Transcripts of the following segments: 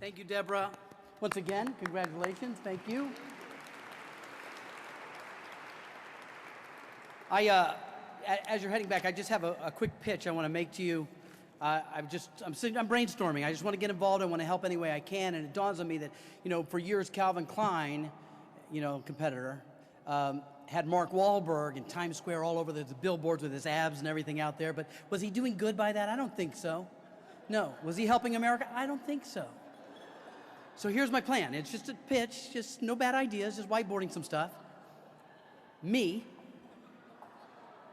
Thank you, Deborah. Once again, congratulations. Thank you. As you're heading back, I just have a quick pitch I want to make to you. I'm brainstorming. I just want to get involved. I want to help any way I can. And it dawns on me that, for years, Calvin Klein, competitor, had Mark Wahlberg in Times Square all over the billboards with his abs and everything out there. But was he doing good by that? I don't think so. No. Was he helping America? I don't think so. So here's my plan. It's just a pitch, just no bad ideas, just whiteboarding some stuff. Me,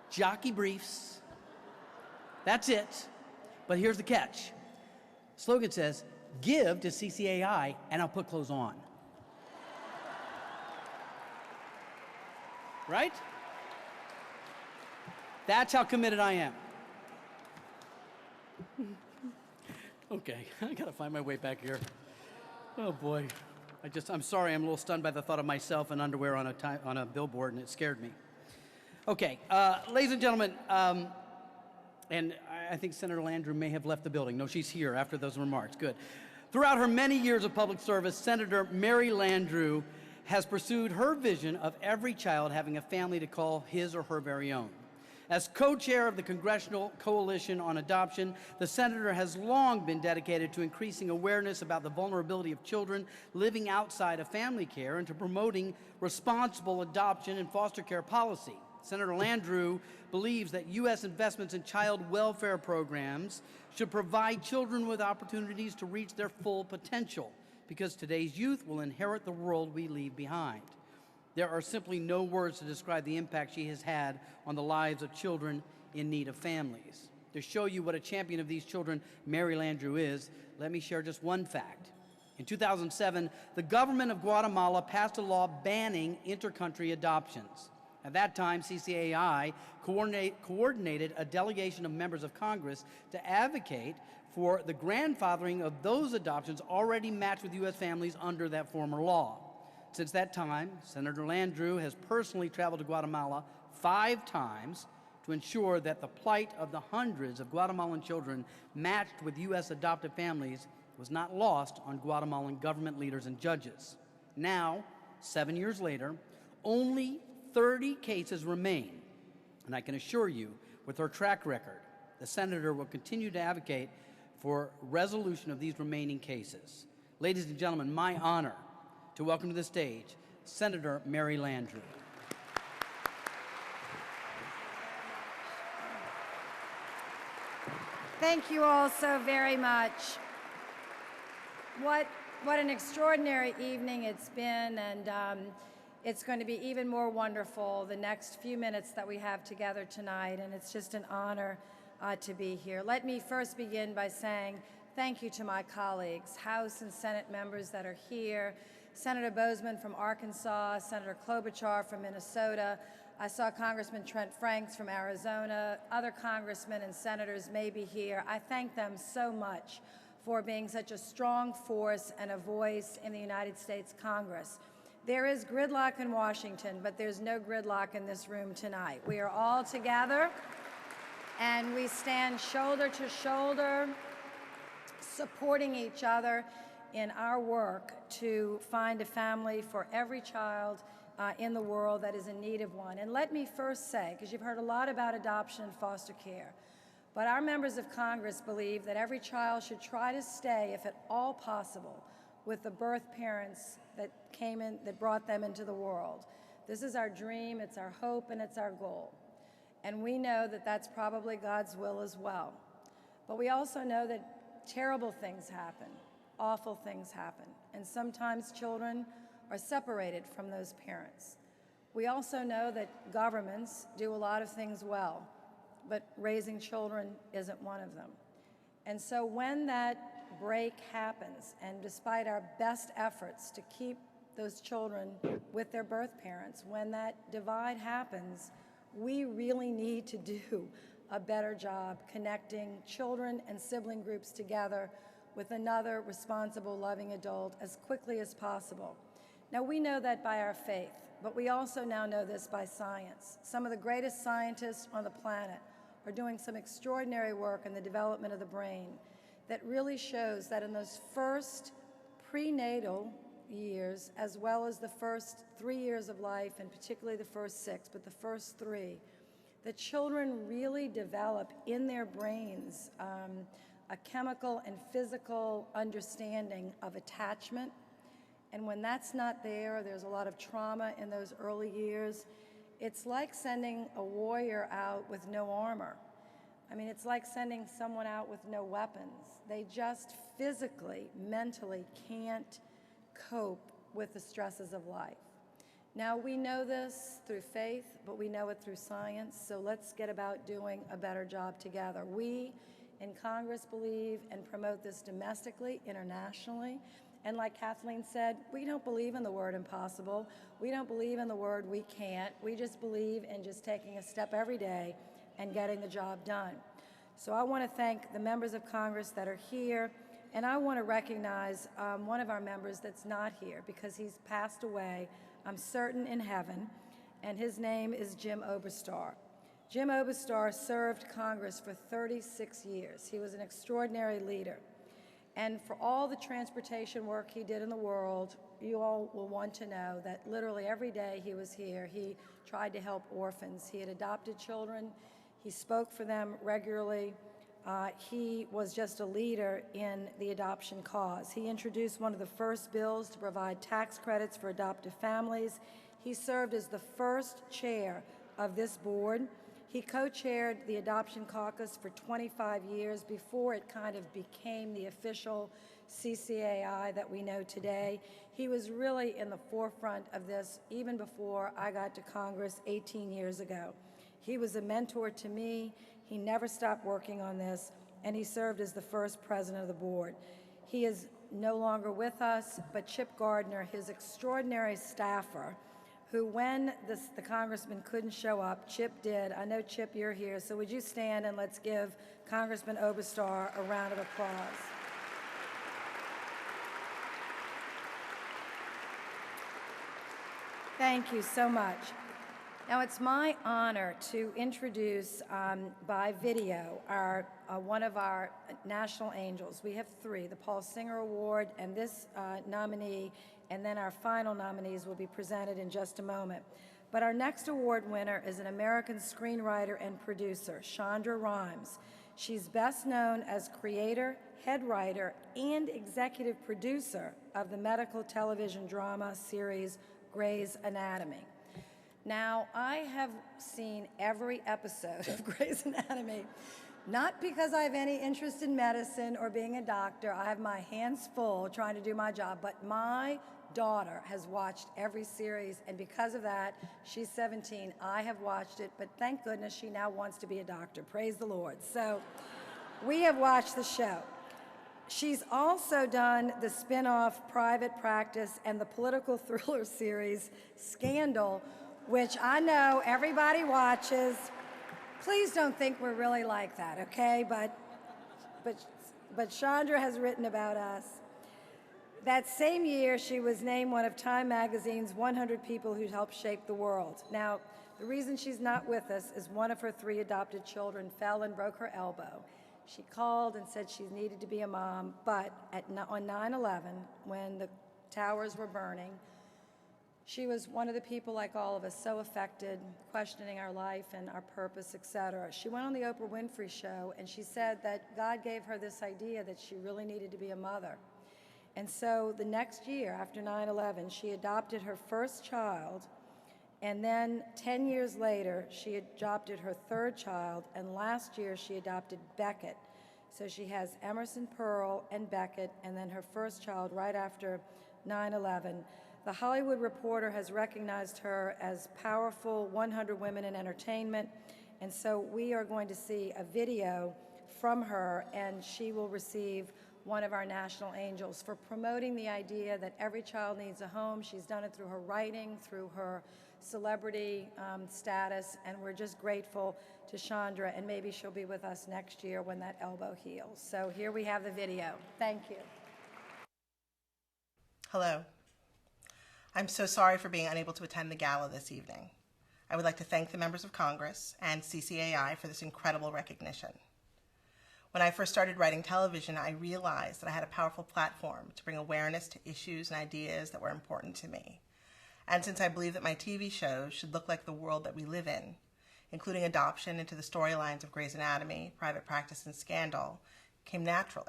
jockey briefs, that's it. But here's the catch. Slogan says, give to CCAI and I'll put clothes on. Right? That's how committed I am. Okay, I gotta find my way back here. Oh boy, I'm sorry, I'm a little stunned by the thought of myself in underwear on a billboard, and it scared me. Okay, ladies and gentlemen, and I think Senator Landrieu may have left the building. No, she's here after those remarks, good. Throughout her many years of public service, Senator Mary Landrieu has pursued her vision of every child having a family to call his or her very own. As co-chair of the Congressional Coalition on Adoption, the senator has long been dedicated to increasing awareness about the vulnerability of children living outside of family care and to promoting responsible adoption and foster care policy. Senator Landrieu believes that U.S. investments in child welfare programs should provide children with opportunities to reach their full potential, because today's youth will inherit the world we leave behind. There are simply no words to describe the impact she has had on the lives of children in need of families. To show you what a champion of these children Mary Landrieu is, let me share just one fact. In 2007, the government of Guatemala passed a law banning intercountry adoptions. At that time, CCAI coordinated a delegation of members of Congress to advocate for the grandfathering of those adoptions already matched with U.S. families under that former law. Since that time, Senator Landrieu has personally traveled to Guatemala 5 times to ensure that the plight of the hundreds of Guatemalan children matched with U.S. adoptive families was not lost on Guatemalan government leaders and judges. Now, 7 years later, only 30 cases remain, and I can assure you, with her track record, the senator will continue to advocate for resolution of these remaining cases. Ladies and gentlemen, my honor to welcome to the stage Senator Mary Landrieu. Thank you all so very much. What an extraordinary evening it's been, and it's going to be even more wonderful the next few minutes that we have together tonight, and it's just an honor to be here. Let me first begin by saying thank you to my colleagues, House and Senate members that are here, Senator Bozeman from Arkansas, Senator Klobuchar from Minnesota. I saw Congressman Trent Franks from Arizona. Other congressmen and senators may be here. I thank them so much for being such a strong force and a voice in the United States Congress. There is gridlock in Washington, but there's no gridlock in this room tonight. We are all together, and we stand shoulder to shoulder, supporting each other in our work to find a family for every child in the world that is in need of one. And let me first say, because you've heard a lot about adoption and foster care, but our members of Congress believe that every child should try to stay, if at all possible, with the birth parents that brought them into the world. This is our dream, it's our hope, and it's our goal. And we know that that's probably God's will as well. But we also know that terrible things happen. Awful things happen, and sometimes children are separated from those parents. We also know that governments do a lot of things well, but raising children isn't one of them. And so when that break happens, and despite our best efforts to keep those children with their birth parents, when that divide happens, we really need to do a better job connecting children and sibling groups together with another responsible, loving adult as quickly as possible. Now, we know that by our faith, but we also now know this by science. Some of the greatest scientists on the planet are doing some extraordinary work in the development of the brain that really shows that in those first prenatal years, as well as the first 3 years of life, and particularly the first 6, but the first 3, the children really develop in their brains a chemical and physical understanding of attachment. And when that's not there, there's a lot of trauma in those early years. It's like sending a warrior out with no armor. I mean, it's like sending someone out with no weapons. They just physically, mentally can't cope with the stresses of life. Now, we know this through faith, but we know it through science, so let's get about doing a better job together. We in Congress believe and promote this domestically, internationally, and like Kathleen said, we don't believe in the word impossible. We don't believe in the word we can't. We just believe in just taking a step every day and getting the job done. So I want to thank the members of Congress that are here, and I want to recognize one of our members that's not here because he's passed away, I'm certain, in heaven, and his name is Jim Oberstar. Jim Oberstar served Congress for 36 years. He was an extraordinary leader. And for all the transportation work he did in the world, you all will want to know that literally every day he was here, he tried to help orphans. He had adopted children. He spoke for them regularly. He was just a leader in the adoption cause. He introduced one of the first bills to provide tax credits for adoptive families. He served as the first chair of this board. He co-chaired the Adoption Caucus for 25 years before it kind of became the official CCAI that we know today. He was really in the forefront of this even before I got to Congress 18 years ago. He was a mentor to me. He never stopped working on this, and he served as the first president of the board. He is no longer with us, but Chip Gardner, his extraordinary staffer, who when the congressman couldn't show up, Chip did. I know, Chip, you're here, so would you stand and let's give Congressman Oberstar a round of applause. Thank you so much. Now, it's my honor to introduce by video one of our national angels. We have 3, the Paul Singer Award and this nominee, and then our final nominees will be presented in just a moment. But our next award winner is an American screenwriter and producer, Shonda Rhimes. She's best known as creator, head writer, and executive producer of the medical television drama series Grey's Anatomy. Now, I have seen every episode of Grey's Anatomy, not because I have any interest in medicine or being a doctor. I have my hands full trying to do my job, but my daughter has watched every series, and because of that, she's 17. I have watched it, but thank goodness she now wants to be a doctor. Praise the Lord. So we have watched the show. She's also done the spin-off Private Practice and the political thriller series Scandal, which I know everybody watches. Please don't think we're really like that, okay? But Chandra has written about us. That same year, she was named one of Time Magazine's 100 people who helped shape the world. Now, the reason she's not with us is one of her 3 adopted children fell and broke her elbow. She called and said she needed to be a mom, but on 9/11, when the towers were burning, she was one of the people, like all of us, so affected, questioning our life and our purpose, etc. She went on the Oprah Winfrey Show, and she said that God gave her this idea that she really needed to be a mother. And so the next year, after 9/11, she adopted her first child, and then 10 years later, she adopted her 3rd child, and last year she adopted Beckett. So she has Emerson, Pearl, and Beckett, and then her first child right after 9/11. The Hollywood Reporter has recognized her as powerful 100 women in entertainment, and so we are going to see a video from her, and she will receive one of our national angels for promoting the idea that every child needs a home. She's done it through her writing, through her celebrity status, and we're just grateful to Chandra, and maybe she'll be with us next year when that elbow heals. So here we have the video. Thank you. Hello. I'm so sorry for being unable to attend the gala this evening. I would like to thank the members of Congress and CCAI for this incredible recognition. When I first started writing television, I realized that I had a powerful platform to bring awareness to issues and ideas that were important to me. And since I believe that my TV shows should look like the world that we live in, including adoption into the storylines of Grey's Anatomy, Private Practice, and Scandal, came naturally.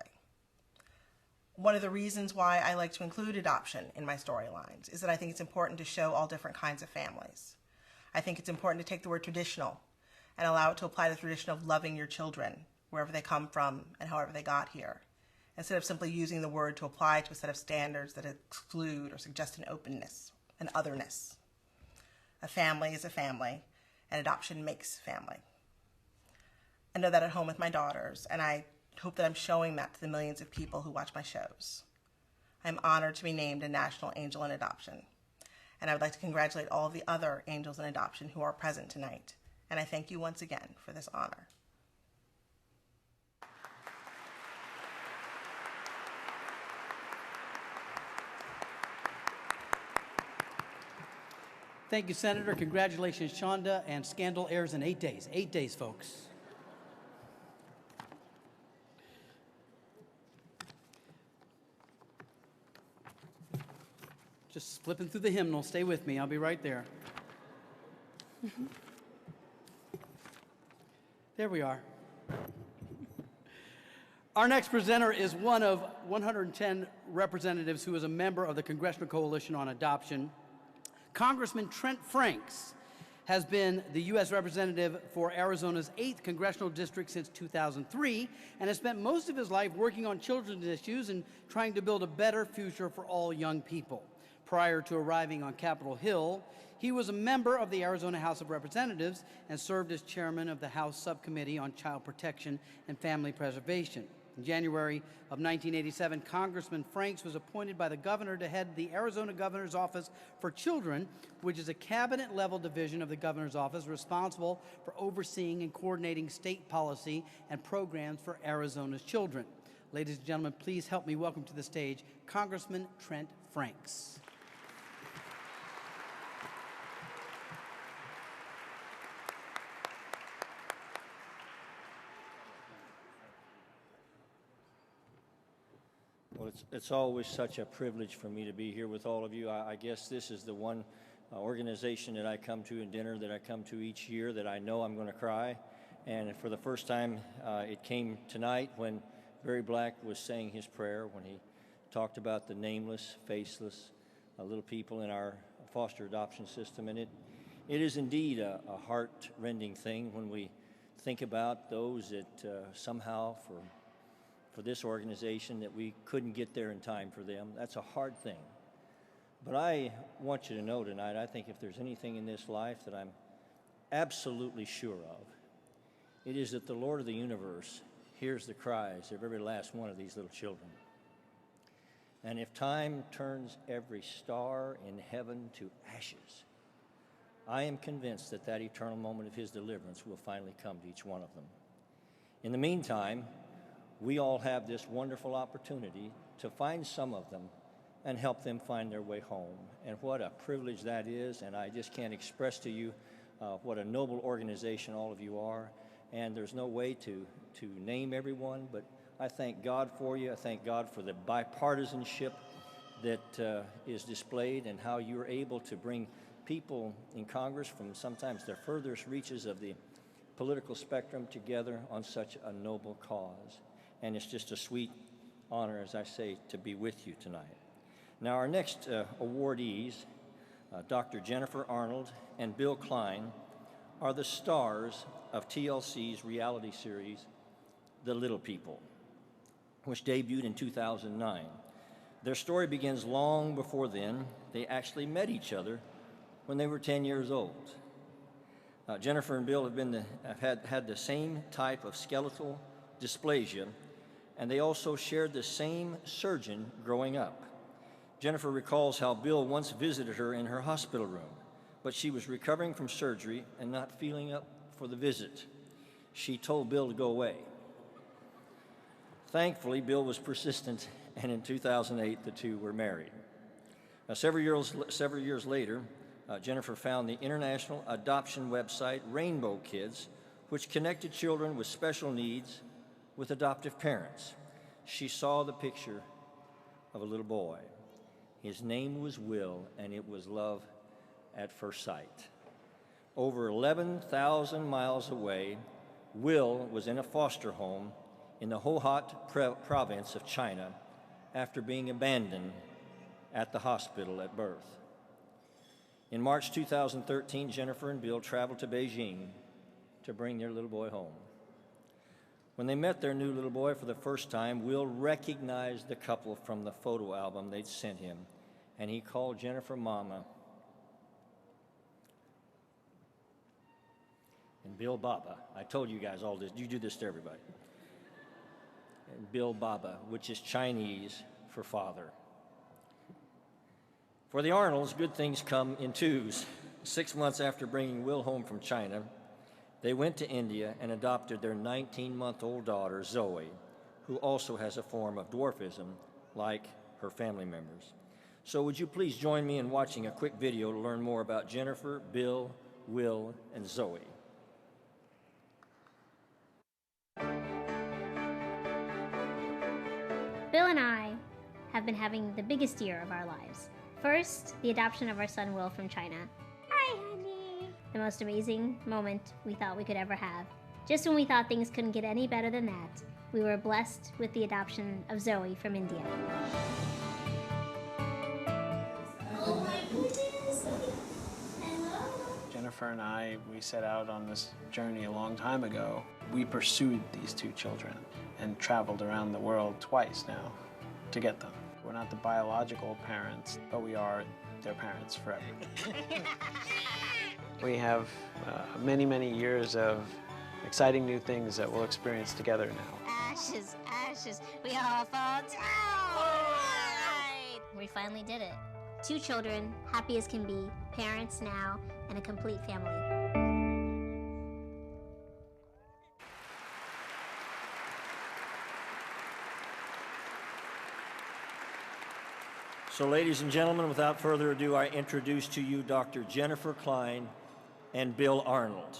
One of the reasons why I like to include adoption in my storylines is that I think it's important to show all different kinds of families. I think it's important to take the word traditional and allow it to apply the tradition of loving your children, wherever they come from and however they got here, instead of simply using the word to apply to a set of standards that exclude or suggest an openness, an otherness. A family is a family, and adoption makes family. I know that at home with my daughters, and I hope that I'm showing that to the millions of people who watch my shows. I'm honored to be named a National Angel in Adoption, and I would like to congratulate all of the other angels in adoption who are present tonight, and I thank you once again for this honor. Thank you, Senator. Congratulations, Shonda. And Scandal airs in 8 days. 8 days, folks. Just flipping through the hymnal. Stay with me. I'll be right there. There we are. Our next presenter is one of 110 representatives who is a member of the Congressional Coalition on Adoption. Congressman Trent Franks has been the U.S. representative for Arizona's 8th congressional district since 2003 and has spent most of his life working on children's issues and trying to build a better future for all young people. Prior to arriving on Capitol Hill, he was a member of the Arizona House of Representatives and served as chairman of the House Subcommittee on Child Protection and Family Preservation. In January of 1987, Congressman Franks was appointed by the governor to head the Arizona Governor's Office for Children, which is a cabinet-level division of the governor's office responsible for overseeing and coordinating state policy and programs for Arizona's children. Ladies and gentlemen, please help me welcome to the stage Congressman Trent Franks. Well, it's always such a privilege for me to be here with all of you. I guess this is the one organization that I come to and dinner that I come to each year that I know I'm going to cry. And for the first time, it came tonight when Barry Black was saying his prayer, when he talked about the nameless, faceless little people in our foster adoption system. And it is indeed a heart-rending thing when we think about those that somehow for this organization that we couldn't get there in time for them. That's a hard thing. But I want you to know tonight, I think if there's anything in this life that I'm absolutely sure of, it is that the Lord of the universe hears the cries of every last one of these little children. And if time turns every star in heaven to ashes, I am convinced that that eternal moment of his deliverance will finally come to each one of them. In the meantime, we all have this wonderful opportunity to find some of them and help them find their way home. And what a privilege that is, and I just can't express to you what a noble organization all of you are. And there's no way to name everyone, but I thank God for you. I thank God for the bipartisanship that is displayed and how you're able to bring people in Congress from sometimes the furthest reaches of the political spectrum together on such a noble cause. And it's just a sweet honor, as I say, to be with you tonight. Now, our next awardees, Dr. Jennifer Arnold and Bill Klein, are the stars of TLC's reality series, The Little People, which debuted in 2009. Their story begins long before then. They actually met each other when they were 10 years old. Jennifer and Bill have had the same type of skeletal dysplasia, and they also shared the same surgeon growing up. Jennifer recalls how Bill once visited her in her hospital room, but she was recovering from surgery and not feeling up for the visit. She told Bill to go away. Thankfully, Bill was persistent, and in 2008, the two were married. Now, several years later, Jennifer found the international adoption website Rainbow Kids, which connected children with special needs with adoptive parents. She saw the picture of a little boy. His name was Will, and it was love at first sight. Over 11,000 miles away, Will was in a foster home in the Hohhot province of China after being abandoned at the hospital at birth. In March 2013, Jennifer and Bill traveled to Beijing to bring their little boy home. When they met their new little boy for the first time, Will recognized the couple from the photo album they'd sent him, and he called Jennifer Mama and Bill Baba. I told you guys all this. You do this to everybody. And Bill Baba, which is Chinese for father. For the Arnolds, good things come in twos. 6 months after bringing Will home from China, they went to India and adopted their 19-month-old daughter, Zoe, who also has a form of dwarfism like her family members. So would you please join me in watching a quick video to learn more about Jennifer, Bill, Will, and Zoe. Bill and I have been having the biggest year of our lives. First, the adoption of our son Will from China. Hi, honey. The most amazing moment we thought we could ever have. Just when we thought things couldn't get any better than that, we were blessed with the adoption of Zoe from India. Oh my goodness. Hello. Jennifer and I, we set out on this journey a long time ago. We pursued these two children and traveled around the world twice now to get them. We're not the biological parents, but we are their parents forever. We have many, many years of exciting new things that we'll experience together now. Ashes, ashes, we all fall down. Right. We finally did it. 2 children, happy as can be, parents now, and a complete family. So ladies and gentlemen, without further ado, I introduce to you Dr. Jennifer Klein and Bill Arnold.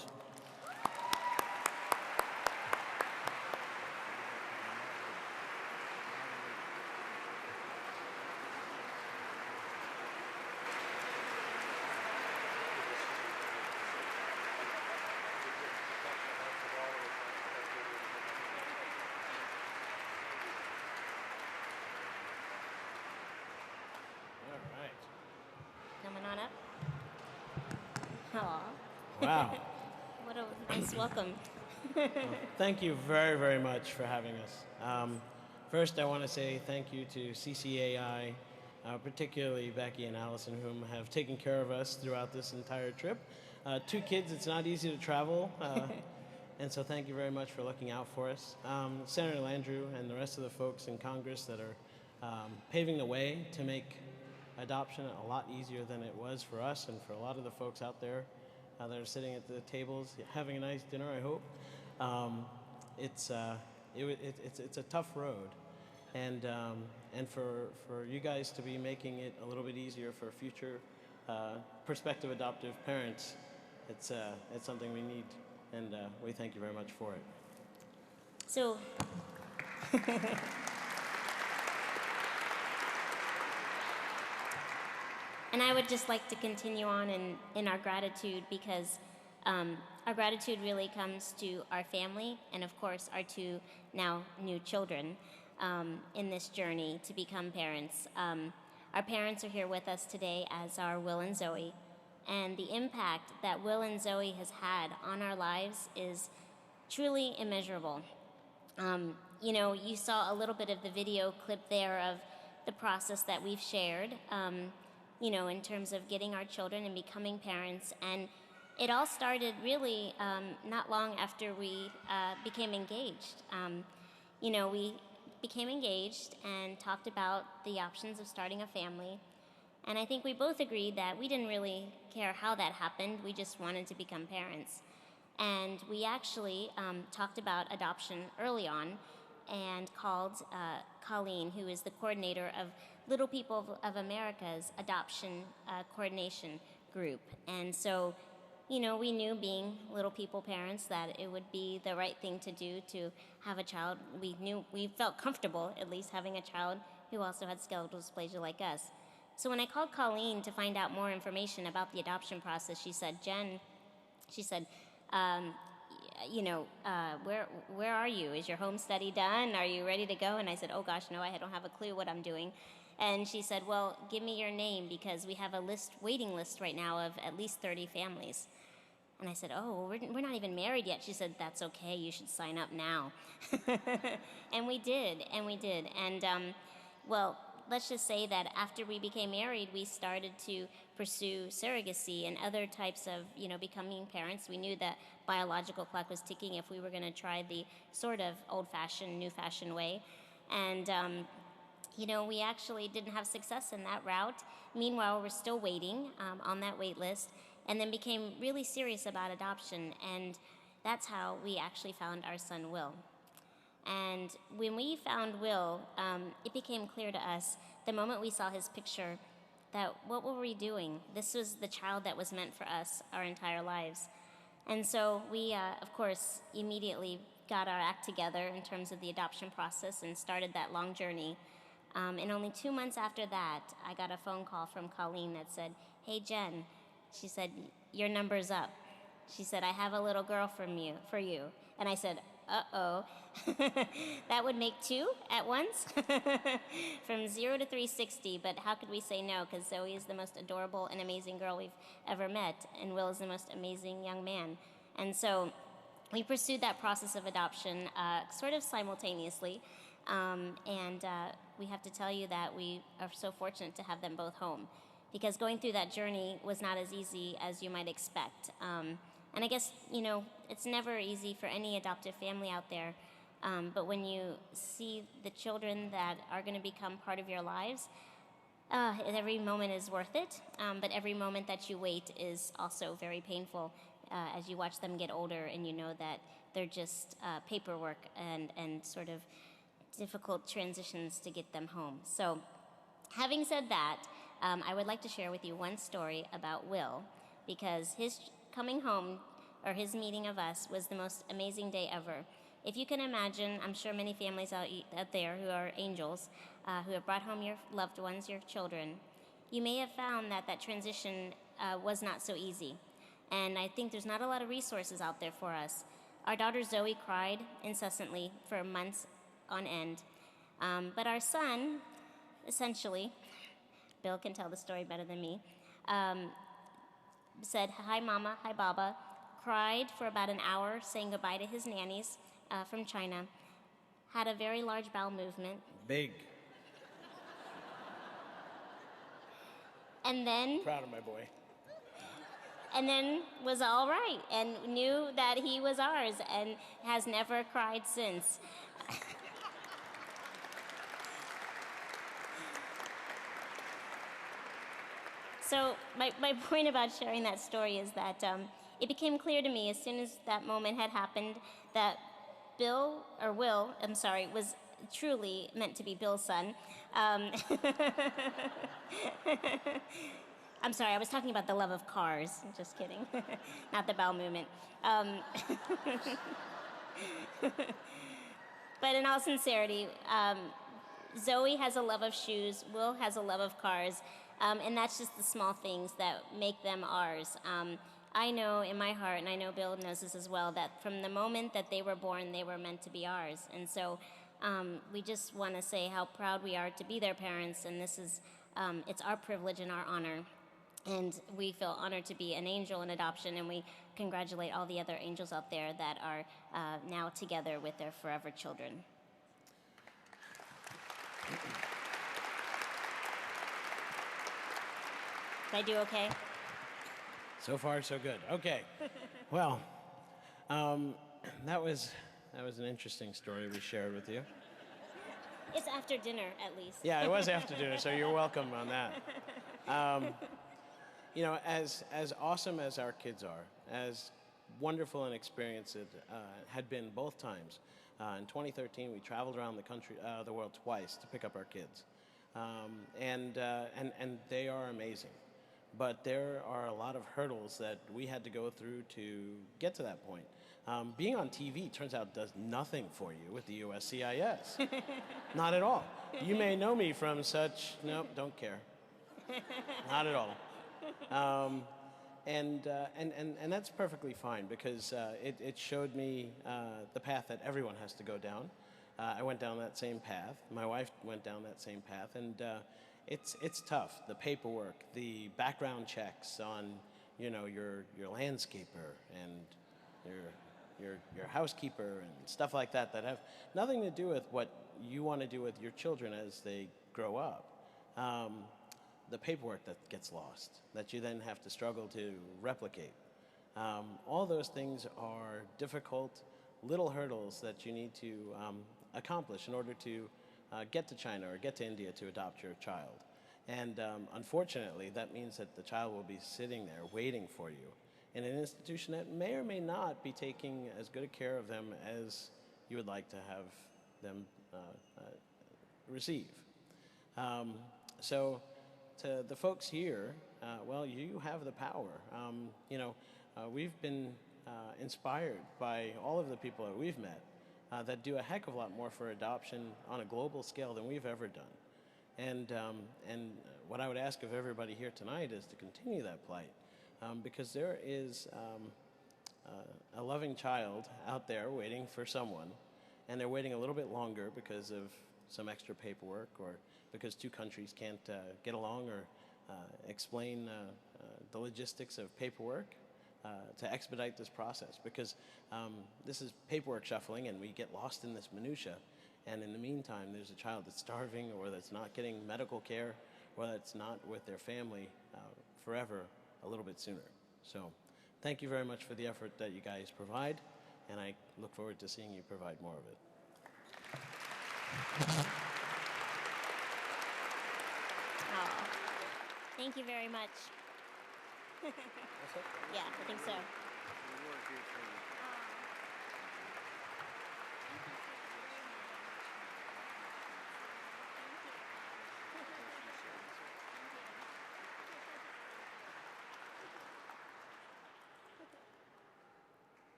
Coming on up. Aw. Wow. What a nice welcome. Thank you very, very much for having us. First, I want to say thank you to CCAI, particularly Becky and Allison, whom have taken care of us throughout this entire trip. 2 kids, it's not easy to travel, and so thank you very much for looking out for us. Senator Landrieu and the rest of the folks in Congress that are paving the way to make adoption a lot easier than it was for us and for a lot of the folks out there that are sitting at the tables having a nice dinner, I hope. It's a tough road, and for you guys to be making it a little bit easier for future prospective adoptive parents, it's something we need, and we thank you very much for it. So, and I would just like to continue on in our gratitude, because our gratitude really comes to our family and, of course, our 2 now new children in this journey to become parents. Our parents are here with us today, as are Will and Zoe, and the impact that Will and Zoe has had on our lives is truly immeasurable. You know, you saw a little bit of the video clip there of the process that we've shared, you know, in terms of getting our children and becoming parents. And it all started really not long after we became engaged. You know, we became engaged and talked about the options of starting a family. And I think we both agreed that we didn't really care how that happened. We just wanted to become parents. And we actually talked about adoption early on and called Colleen, who is the coordinator of Little People of America's adoption coordination group. And so you know, we knew being little people parents that it would be the right thing to do to have a child. We felt comfortable at least having a child who also had skeletal dysplasia like us. So when I called Colleen to find out more information about the adoption process, she said, Jen, she said, you know, where are you? Is your home study done? Are you ready to go? And I said, oh gosh, no, I don't have a clue what I'm doing. And she said, well, give me your name because we have a waiting list right now of at least 30 families. And I said, oh, we're not even married yet. She said, that's okay, you should sign up now. And we did. And well, let's just say that after we became married, we started to pursue surrogacy and other types of, you know, becoming parents. We knew that biological clock was ticking if we were going to try the sort of old-fashioned, new-fashioned way. And, you know, we actually didn't have success in that route. Meanwhile, we're still waiting on that wait list, and then became really serious about adoption. And that's how we actually found our son, Will. And when we found Will, it became clear to us the moment we saw his picture that what were we doing? This was the child that was meant for us our entire lives. And so we, of course, immediately got our act together in terms of the adoption process and started that long journey. And only 2 months after that, I got a phone call from Colleen that said, hey, Jen, she said, your number's up. She said, I have a little girl for you. And I said, uh-oh, that would make 2 at once, from 0 to 360, but how could we say no? Because Zoe is the most adorable and amazing girl we've ever met, and Will is the most amazing young man. And so we pursued that process of adoption sort of simultaneously, and we have to tell you that we are so fortunate to have them both home, because going through that journey was not as easy as you might expect. And I guess, you know, it's never easy for any adoptive family out there, but when you see the children that are going to become part of your lives, every moment is worth it, but every moment that you wait is also very painful as you watch them get older and you know that they're just paperwork and sort of difficult transitions to get them home. So having said that, I would like to share with you one story about Will, because his coming home, or his meeting of us, was the most amazing day ever. If you can imagine, I'm sure many families out there who are angels, who have brought home your loved ones, your children, you may have found that that transition was not so easy. And I think there's not a lot of resources out there for us. Our daughter Zoe cried incessantly for months on end. But our son, essentially, Bill can tell the story better than me, said, hi mama, hi baba, cried for about an hour saying goodbye to his nannies from China, had a very large bowel movement. Big. And then... Proud of my boy. And then was all right and knew that he was ours and has never cried since. So my point about sharing that story is that it became clear to me as soon as that moment had happened that Will, was truly meant to be Bill's son. I'm sorry, I was talking about the love of cars. Just kidding. Not the bowel movement. But in all sincerity, Zoe has a love of shoes, Will has a love of cars, and that's just the small things that make them ours. I know in my heart, and I know Bill knows this as well, that from the moment that they were born, they were meant to be ours. And so we just want to say how proud we are to be their parents, and this is, it's our privilege and our honor. And we feel honored to be an angel in adoption, and we congratulate all the other angels out there that are now together with their forever children. Did I do okay? So far, so good. Okay. Well, that was an interesting story we shared with you. It's after dinner, at least. Yeah, it was after dinner, so you're welcome on that. You know, as awesome as our kids are, as wonderful an experience it had been both times. In 2013, we traveled around the world twice to pick up our kids, and they are amazing. but there are a lot of hurdles that we had to go through to get to that point. Being on TV, turns out, does nothing for you with the USCIS. Not at all. You may know me from such, nope, don't care. Not at all. And that's perfectly fine, because it showed me the path that everyone has to go down. I went down that same path. My wife went down that same path, and it's tough. The paperwork, the background checks on, you know, your landscaper and your housekeeper and stuff like that that have nothing to do with what you want to do with your children as they grow up. The paperwork that gets lost, that you then have to struggle to replicate. All those things are difficult little hurdles that you need to accomplish in order to get to China or get to India to adopt your child. And unfortunately, that means that the child will be sitting there waiting for you in an institution that may or may not be taking as good a care of them as you would like to have them receive. So to the folks here, well, you have the power. We've been inspired by all of the people that we've met that do a heck of a lot more for adoption on a global scale than we've ever done. And what I would ask of everybody here tonight is to continue that plight, because there is a loving child out there waiting for someone, and they're waiting a little bit longer because of some extra paperwork, or because two countries can't get along or explain the logistics of paperwork to expedite this process, because this is paperwork shuffling and we get lost in this minutia, and in the meantime there's a child that's starving, or that's not getting medical care, or that's not with their family forever a little bit sooner. So thank you very much for the effort that you guys provide, and I look forward to seeing you provide more of it. Oh, thank you very much. Yeah, I think so.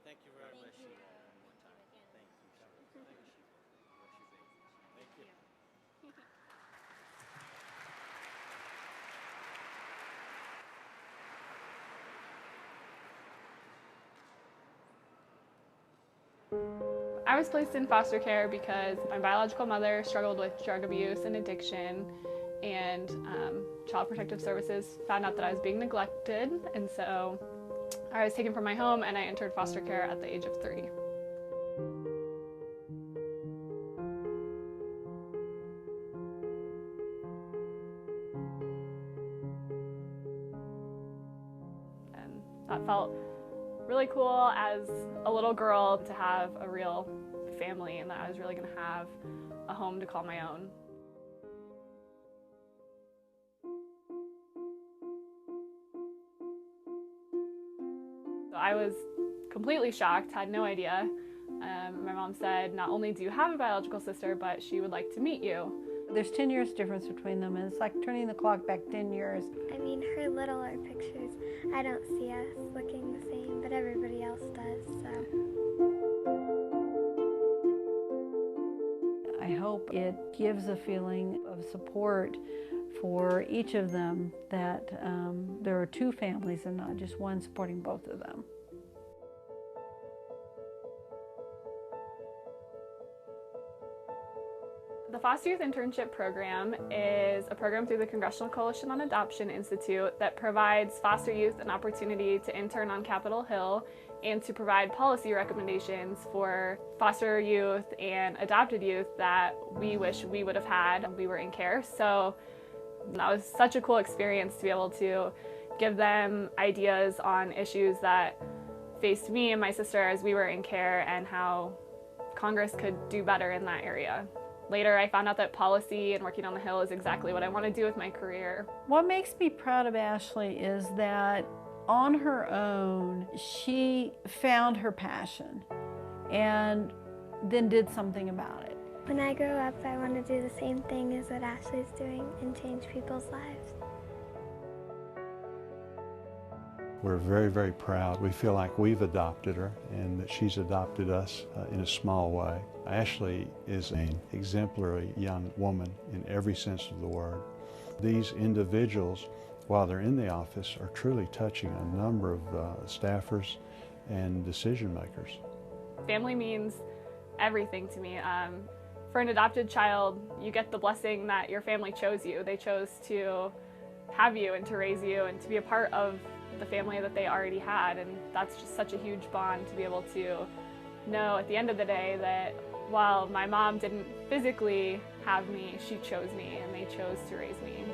Thank you very much. I was placed in foster care because my biological mother struggled with drug abuse and addiction, and Child Protective Services found out that I was being neglected, and so I was taken from my home and I entered foster care at the age of 3. And that felt really cool as a little girl to have a real family, and that I was really going to have a home to call my own. So I was completely shocked, had no idea. My mom said, not only do you have a biological sister, but she would like to meet you. There's 10 years difference between them, and it's like turning the clock back 10 years. I mean, her littler pictures, I don't see us looking the same, but everybody else does, so. I hope it gives a feeling of support for each of them, that there are two families and not just one supporting both of them. The Foster Youth Internship Program is a program through the Congressional Coalition on Adoption Institute that provides foster youth an opportunity to intern on Capitol Hill and to provide policy recommendations for foster youth and adopted youth that we wish we would have had when we were in care. So that was such a cool experience to be able to give them ideas on issues that faced me and my sister as we were in care, and how Congress could do better in that area. Later, I found out that policy and working on the Hill is exactly what I want to do with my career. What makes me proud of Ashley is that on her own, she found her passion and then did something about it. When I grow up, I want to do the same thing as what Ashley's doing and change people's lives. We're very, very proud. We feel like we've adopted her and that she's adopted us in a small way. Ashley is an exemplary young woman in every sense of the word. These individuals, while they're in the office, are truly touching a number of staffers and decision makers. Family means everything to me. For an adopted child, you get the blessing that your family chose you. They chose to have you and to raise you and to be a part of the family that they already had, and that's just such a huge bond to be able to know at the end of the day that while my mom didn't physically have me, she chose me and they chose to raise me.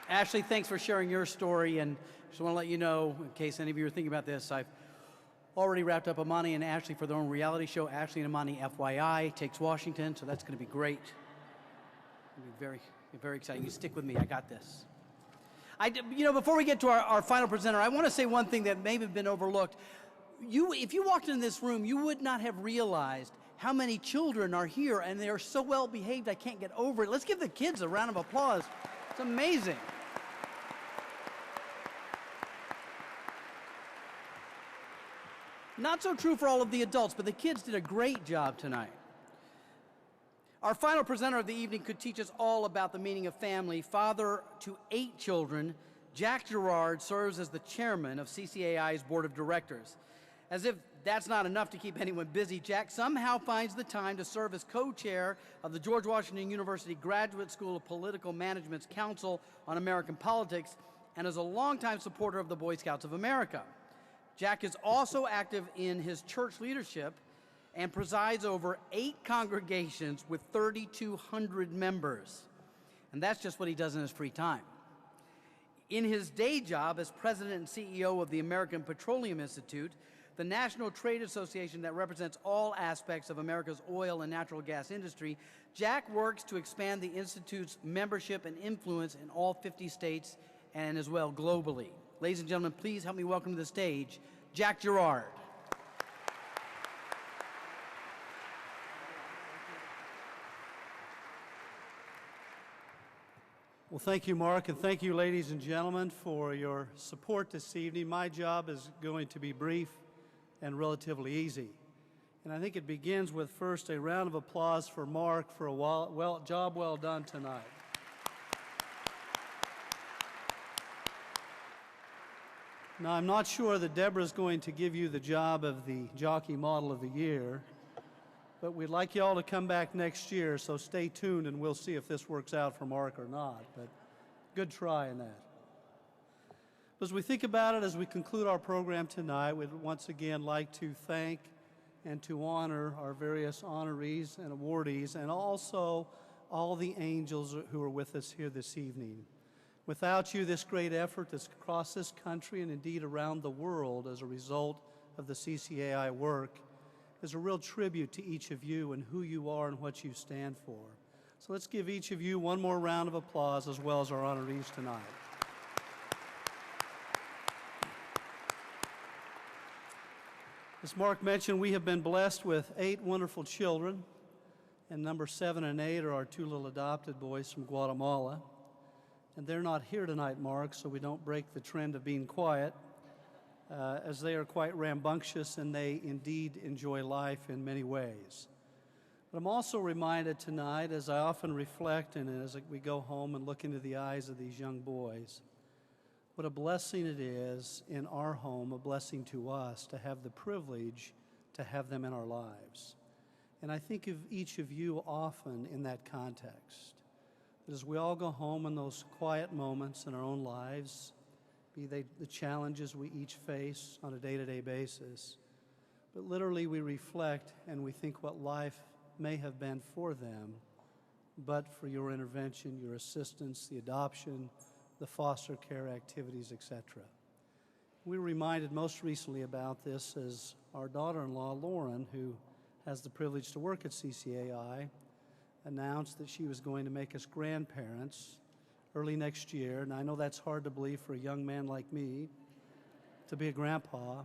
Ashley, thanks for sharing your story, and just want to let you know, in case any of you are thinking about this, I've already wrapped up Amani and Ashley for their own reality show, Ashley and Amani FYI, takes Washington, so that's going to be great. It'll be very, very exciting. You stick with me, I got this. Before we get to our final presenter, I want to say one thing that may have been overlooked. If you walked in this room, you would not have realized how many children are here, and they are so well behaved, I can't get over it. Let's give the kids a round of applause. It's amazing. Not so true for all of the adults, but the kids did a great job tonight. Our final presenter of the evening could teach us all about the meaning of family. Father to 8 children, Jack Gerard serves as the chairman of CCAI's board of directors. As if that's not enough to keep anyone busy, Jack somehow finds the time to serve as co-chair of the George Washington University Graduate School of Political Management's Council on American Politics and is a longtime supporter of the Boy Scouts of America. Jack is also active in his church leadership and presides over 8 congregations with 3,200 members. And that's just what he does in his free time. In his day job as president and CEO of the American Petroleum Institute, the national trade association that represents all aspects of America's oil and natural gas industry, Jack works to expand the Institute's membership and influence in all 50 states and as well globally. Ladies and gentlemen, please help me welcome to the stage, Jack Gerard. Well, thank you, Mark, and thank you, ladies and gentlemen, for your support this evening. My job is going to be brief and relatively easy. And I think it begins with first a round of applause for Mark for a job well done tonight. Now, I'm not sure that Deborah's going to give you the job of the Jockey Model of the Year, but we'd like you all to come back next year, so stay tuned and we'll see if this works out for Mark or not, but good try in that. As we think about it, as we conclude our program tonight, we'd once again like to thank and to honor our various honorees and awardees, and also all the angels who are with us here this evening. Without you, this great effort that's across this country and indeed around the world as a result of the CCAI work is a real tribute to each of you and who you are and what you stand for. So let's give each of you one more round of applause as well as our honorees tonight. As Mark mentioned, we have been blessed with 8 wonderful children, and number 7 and 8 are our 2 little adopted boys from Guatemala. And they're not here tonight, Mark, so we don't break the trend of being quiet, as they are quite rambunctious and they indeed enjoy life in many ways. But I'm also reminded tonight, as I often reflect and as we go home and look into the eyes of these young boys, what a blessing it is in our home, a blessing to us to have the privilege to have them in our lives. And I think of each of you often in that context. As we all go home in those quiet moments in our own lives, be they the challenges we each face on a day-to-day basis, but literally we reflect and we think what life may have been for them, but for your intervention, your assistance, the adoption, the foster care activities, etc. We were reminded most recently about this as our daughter-in-law, Lauren, who has the privilege to work at CCAI, announced that she was going to make us grandparents early next year. And I know that's hard to believe for a young man like me to be a grandpa.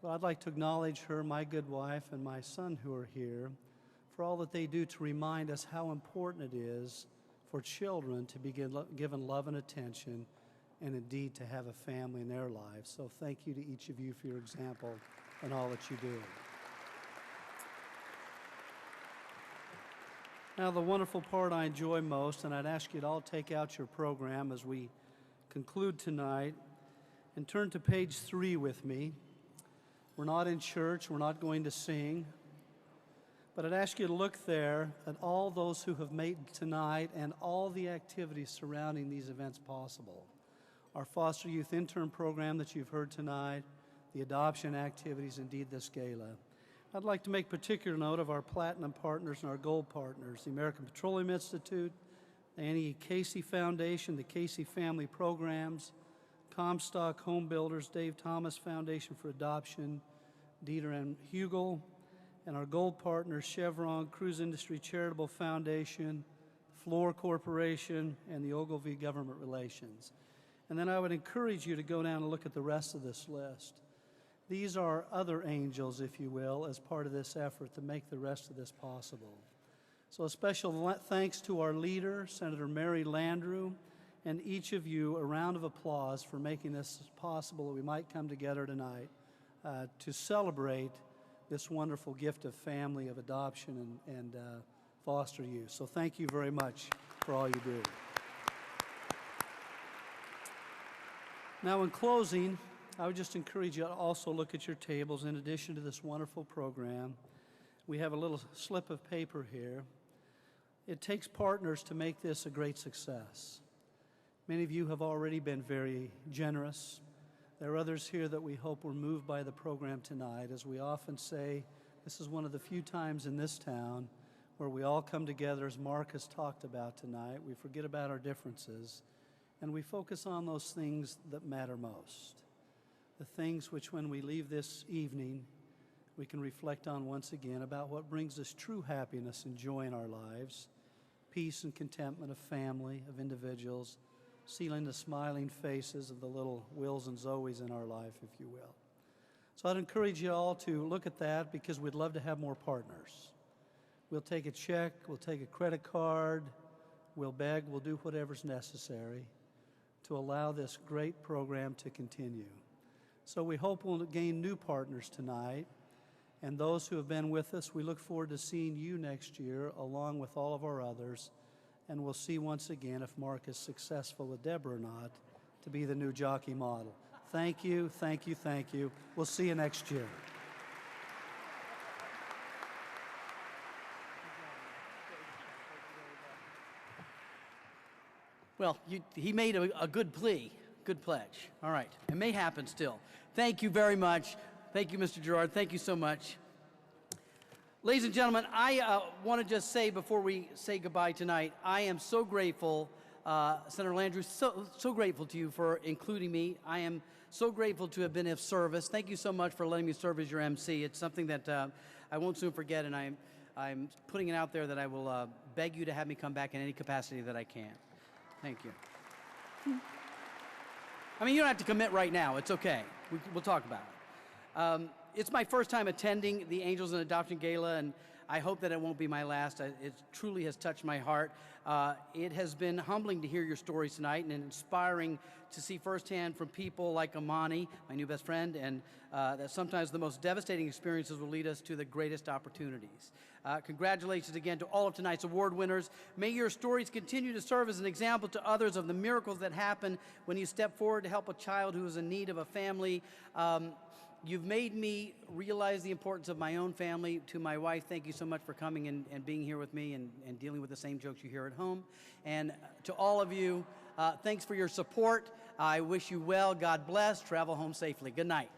But I'd like to acknowledge her, my good wife, and my son who are here for all that they do to remind us how important it is for children to be given love and attention, and indeed to have a family in their lives. So thank you to each of you for your example and all that you do. Now, the wonderful part I enjoy most, and I'd ask you to all take out your program as we conclude tonight and turn to page 3 with me. We're not in church, we're not going to sing, but I'd ask you to look there at all those who have made tonight and all the activities surrounding these events possible. Our foster youth intern program that you've heard tonight, the adoption activities, indeed this gala. I'd like to make particular note of our platinum partners and our gold partners, the American Petroleum Institute, the Annie Casey Foundation, the Casey Family Programs, Comstock Home Builders, Dave Thomas Foundation for Adoption, Dieter and Hugel, and our gold partners, Chevron, Cruise Industry Charitable Foundation, Floor Corporation, and the Ogilvy Government Relations. And then I would encourage you to go down and look at the rest of this list. These are other angels, if you will, as part of this effort to make the rest of this possible. So a special thanks to our leader, Senator Mary Landrieu, and each of you, a round of applause for making this possible that we might come together tonight to celebrate this wonderful gift of family, of adoption, and foster youth. So thank you very much for all you do. Now, in closing, I would just encourage you to also look at your tables. In addition to this wonderful program, we have a little slip of paper here. It takes partners to make this a great success. Many of you have already been very generous. There are others here that we hope were moved by the program tonight. As we often say, this is one of the few times in this town where we all come together, as Mark has talked about tonight. We forget about our differences, and we focus on those things that matter most. The things which, when we leave this evening, we can reflect on once again about what brings us true happiness and joy in our lives, peace and contentment of family, of individuals, sealing the smiling faces of the little Wills and Zoes in our life, if you will. So I'd encourage you all to look at that, because we'd love to have more partners. We'll take a check, we'll take a credit card, we'll beg, we'll do whatever's necessary to allow this great program to continue. So we hope we'll gain new partners tonight, and those who have been with us, we look forward to seeing you next year along with all of our others, and we'll see once again if Mark is successful with Deborah or not to be the new jockey model. Thank you, thank you, thank you. We'll see you next year. Well, he made a good plea, good pledge. All right, it may happen still. Thank you very much. Thank you, Mr. Gerard. Thank you so much. Ladies and gentlemen, I want to just say before we say goodbye tonight, I am so grateful, Senator Landrieu, so grateful to you for including me. I am so grateful to have been of service. Thank you so much for letting me serve as your MC. It's something that I won't soon forget, and I'm putting it out there that I will beg you to have me come back in any capacity that I can. Thank you. I mean, you don't have to commit right now. It's okay. We'll talk about it. It's my first time attending the Angels and Adoption Gala, and I hope that it won't be my last. It truly has touched my heart. It has been humbling to hear your stories tonight, and inspiring to see firsthand from people like Amani, my new best friend, and that sometimes the most devastating experiences will lead us to the greatest opportunities. Congratulations again to all of tonight's award winners. May your stories continue to serve as an example to others of the miracles that happen when you step forward to help a child who is in need of a family. You've made me realize the importance of my own family. To my wife, thank you so much for coming and being here with me and dealing with the same jokes you hear at home. And to all of you, thanks for your support. I wish you well. God bless. Travel home safely. Good night.